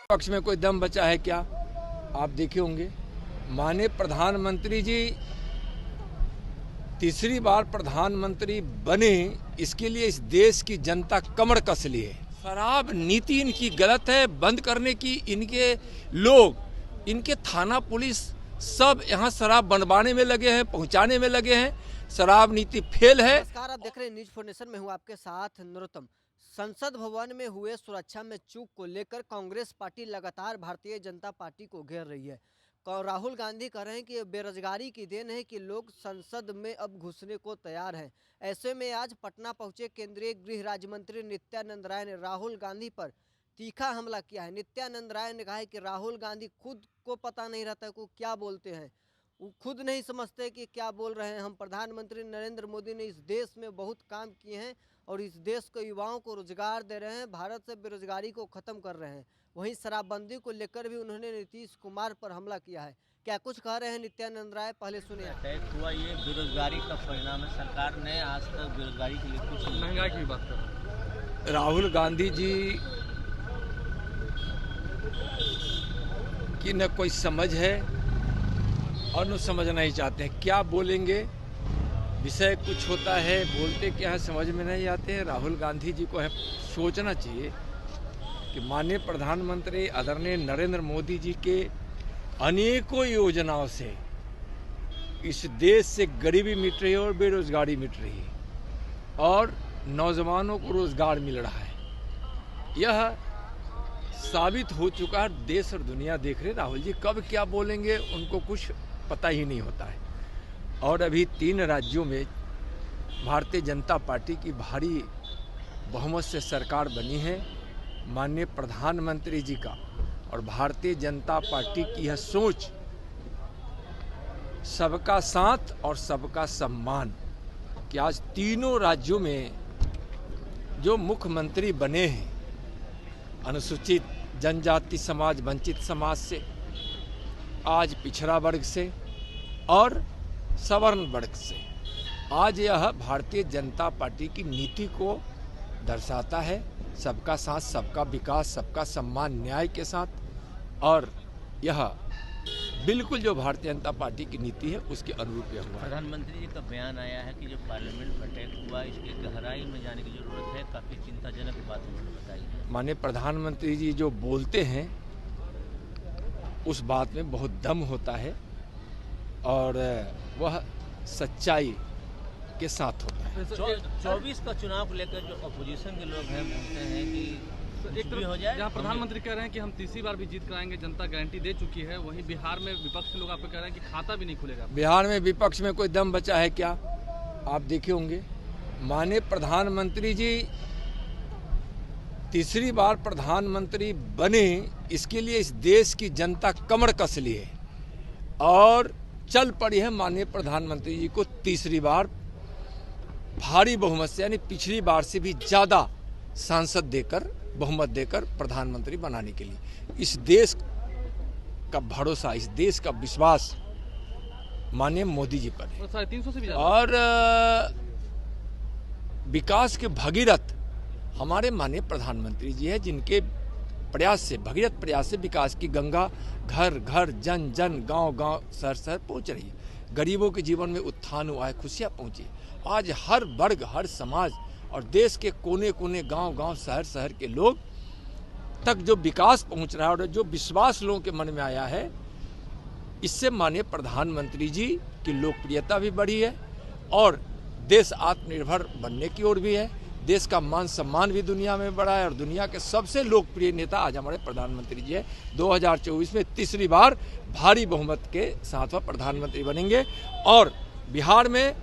पक्ष में कोई दम बचा है क्या? आप देखे होंगे माननीय प्रधानमंत्री जी तीसरी बार प्रधानमंत्री बने, इसके लिए इस देश की जनता कमर कस ली है। शराब नीति इनकी गलत है, बंद करने की इनके लोग, इनके थाना पुलिस सब यहाँ शराब बनवाने में लगे हैं, पहुँचाने में लगे हैं। शराब नीति फेल है। नमस्कार, आप देख रहे हैं न्यूज फॉर नेशन में हूँ आपके साथ नरोत्तम। संसद भवन में हुए सुरक्षा में चूक को लेकर कांग्रेस पार्टी लगातार भारतीय जनता पार्टी को घेर रही है। राहुल गांधी कह रहे हैं कि बेरोजगारी की देन है कि लोग संसद में अब घुसने को तैयार हैं। ऐसे में आज पटना पहुंचे केंद्रीय गृह राज्य मंत्री नित्यानंद राय ने राहुल गांधी पर तीखा हमला किया है। नित्यानंद राय ने कहा है कि राहुल गांधी खुद को पता नहीं रहता कि क्या बोलते हैं, वो खुद नहीं समझते कि क्या बोल रहे हैं। हम प्रधानमंत्री नरेंद्र मोदी ने इस देश में बहुत काम किए हैं और इस देश को युवाओं को रोजगार दे रहे हैं, भारत से बेरोजगारी को खत्म कर रहे हैं। वहीं शराबबंदी को लेकर भी उन्होंने नीतीश कुमार पर हमला किया है। क्या कुछ कह रहे हैं नित्यानंद राय, पहले सुनिए। अटैक हुआ, ये बेरोजगारी का परिणाम है। सरकार ने आज तक बेरोजगारी के लिए कुछ, महंगाई की बात कर राहुल गांधी जी की न कोई समझ है और न समझना ही चाहते हैं। क्या बोलेंगे, विषय कुछ होता है, बोलते क्या है समझ में नहीं आते हैं। राहुल गांधी जी को है सोचना चाहिए कि माननीय प्रधानमंत्री आदरणीय नरेंद्र मोदी जी के अनेकों योजनाओं से इस देश से गरीबी मिट रही है और बेरोजगारी मिट रही है और नौजवानों को रोजगार मिल रहा है। यह साबित हो चुका है, देश और दुनिया देख रहे। राहुल जी कब क्या बोलेंगे उनको कुछ पता ही नहीं होता है। और अभी 3 राज्यों में भारतीय जनता पार्टी की भारी बहुमत से सरकार बनी है। माननीय प्रधानमंत्री जी का और भारतीय जनता पार्टी की यह सोच, सबका साथ और सबका सम्मान, कि आज तीनों राज्यों में जो मुख्यमंत्री बने हैं अनुसूचित जनजाति समाज, वंचित समाज से, आज पिछड़ा वर्ग से और सवर्ण वर्ग से, आज यह भारतीय जनता पार्टी की नीति को दर्शाता है। सबका साथ, सबका विकास, सबका सम्मान, न्याय के साथ। और यह बिल्कुल जो भारतीय जनता पार्टी की नीति है उसके अनुरूप यह हुआ। प्रधानमंत्री जी का बयान आया है कि जो पार्लियामेंट पर अटैक हुआ, इसकी गहराई में जाने की जरूरत है। काफ़ी चिंताजनक बात उन्होंने बताई। माननीय प्रधानमंत्री जी जो बोलते हैं उस बात में बहुत दम होता है और वह सच्चाई के साथ होता है। 24 का चुनाव को लेकर जो अपोजिशन के लोग हैं बोलते हैं कि एक तरफ हो जाए, जहाँ प्रधानमंत्री कह रहे हैं कि हम तीसरी बार भी जीत कराएंगे, जनता गारंटी दे चुकी है, वहीं बिहार में विपक्ष के लोग आपको कह रहे हैं कि खाता भी नहीं खुलेगा। बिहार में विपक्ष में कोई दम बचा है क्या? आप देखे होंगे माननीय प्रधानमंत्री जी तीसरी बार प्रधानमंत्री बने, इसके लिए इस देश की जनता कमर कस ली है और चल पड़ी है माननीय प्रधानमंत्री जी को तीसरी बार भारी बहुमत से, यानी पिछली बार से भी ज्यादा सांसद देकर, बहुमत देकर प्रधानमंत्री बनाने के लिए। इस देश का भरोसा, इस देश का विश्वास माननीय मोदी जी पर है। 350 से भी ज्यादा। और विकास के भगीरथ हमारे माननीय प्रधानमंत्री जी है, जिनके प्रयास से, भगीरथ प्रयास से विकास की गंगा घर घर, जन जन, गांव गांव, शहर शहर पहुंच रही है। गरीबों के जीवन में उत्थान हुआ है, खुशियां पहुंची। आज हर वर्ग, हर समाज और देश के कोने कोने, गांव गांव, शहर शहर के लोग तक जो विकास पहुंच रहा है और जो विश्वास लोगों के मन में आया है, इससे माननीय प्रधानमंत्री जी की लोकप्रियता भी बढ़ी है और देश आत्मनिर्भर बनने की ओर भी है। देश का मान सम्मान भी दुनिया में बढ़ा है और दुनिया के सबसे लोकप्रिय नेता आज हमारे प्रधानमंत्री जी है। 2024 में तीसरी बार भारी बहुमत के साथ वह प्रधानमंत्री बनेंगे और बिहार में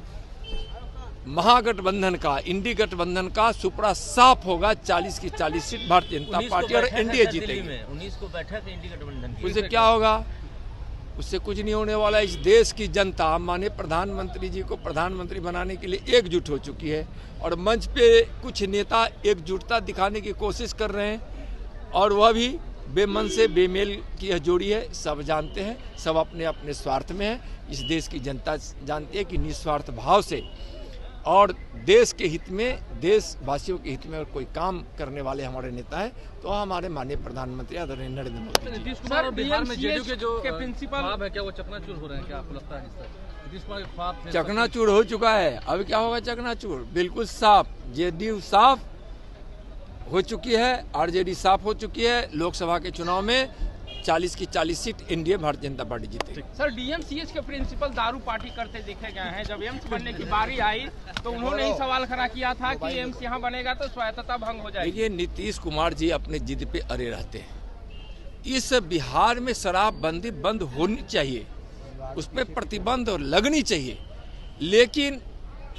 महागठबंधन का, इंडी गठबंधन का सुपड़ा साफ होगा। 40 की 40 सीट भारतीय जनता पार्टी और एनडीए जीतेगी। 19 को बैठक इंडी गठबंधन की। उससे क्या होगा? उससे कुछ नहीं होने वाला। इस देश की जनता माननीय प्रधानमंत्री जी को प्रधानमंत्री बनाने के लिए एकजुट हो चुकी है और मंच पे कुछ नेता एकजुटता दिखाने की कोशिश कर रहे हैं और वह भी बेमन से बेमेल की यह जोड़ी है। सब जानते हैं, सब अपने अपने स्वार्थ में है। इस देश की जनता जानती है कि निस्वार्थ भाव से और देश के हित में, देशवासियों के हित में अगर कोई काम करने वाले हमारे नेता है तो हमारे माननीय प्रधानमंत्री आदरणीय नरेंद्र मोदी जी। नीतीश कुमार और बिहार में जेडीयू के जो प्रिंसिपल ख्वाब है, क्या वो चकनाचूर हो रहे हैं? क्या आपको लगता है? नीतीश कुमार के ख्वाब थे, चकनाचूर हो चुका है। अब क्या होगा? चकनाचूर बिल्कुल साफ, जेडीयू साफ हो चुकी है, आरजेडी साफ हो चुकी है। लोकसभा के चुनाव में 40 की 40 seat NDA Bharatiya Janata party जीतेगी। सर, डीएमसीएच के प्रिंसिपल दारू पार्टी करते देखे गए हैं। जब एम्स बनने की बारी आई तो उन्होंने ही सवाल खड़ा किया था कि एम्स यहाँ बनेगा तो स्वायत्तता भंग हो जाएगी। देखिए, नीतीश कुमार जी अपने जिद पे अड़े रहते हैं। इस बिहार में शराबबंदी बंद होनी चाहिए, उस पर प्रतिबंध लगनी चाहिए, लेकिन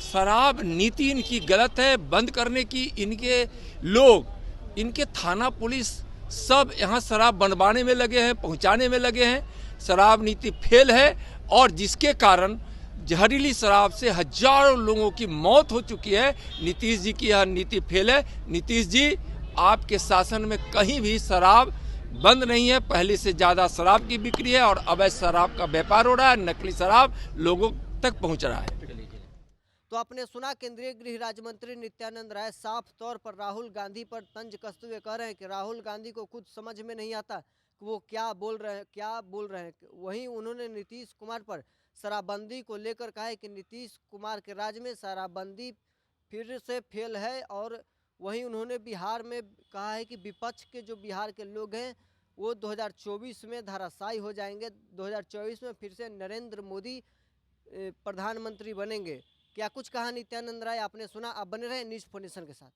शराब नीति इनकी गलत है। बंद करने की इनके लोग, इनके थाना पुलिस सब यहाँ शराब बनवाने में लगे हैं, पहुँचाने में लगे हैं। शराब नीति फेल है और जिसके कारण जहरीली शराब से हजारों लोगों की मौत हो चुकी है। नीतीश जी की यह नीति फेल है। नीतीश जी, आपके शासन में कहीं भी शराब बंद नहीं है। पहले से ज़्यादा शराब की बिक्री है और अवैध शराब का व्यापार हो रहा है, नकली शराब लोगों तक पहुँच रहा है। तो आपने सुना, केंद्रीय गृह राज्य मंत्री नित्यानंद राय साफ तौर पर राहुल गांधी पर तंज कसते हुए कह रहे हैं कि राहुल गांधी को खुद समझ में नहीं आता कि वो क्या बोल रहे हैं। वहीं उन्होंने नीतीश कुमार पर शराबबंदी को लेकर कहा है कि नीतीश कुमार के राज्य में शराबबंदी फिर से फेल है। और वहीं उन्होंने बिहार में कहा है कि विपक्ष के जो बिहार के लोग हैं वो 2024 में धराशायी हो जाएंगे। 2024 में फिर से नरेंद्र मोदी प्रधानमंत्री बनेंगे। क्या कुछ कहा नित्यानंद राय, आपने सुना। आप बने रहे न्यूज़ 4 नेशन के साथ।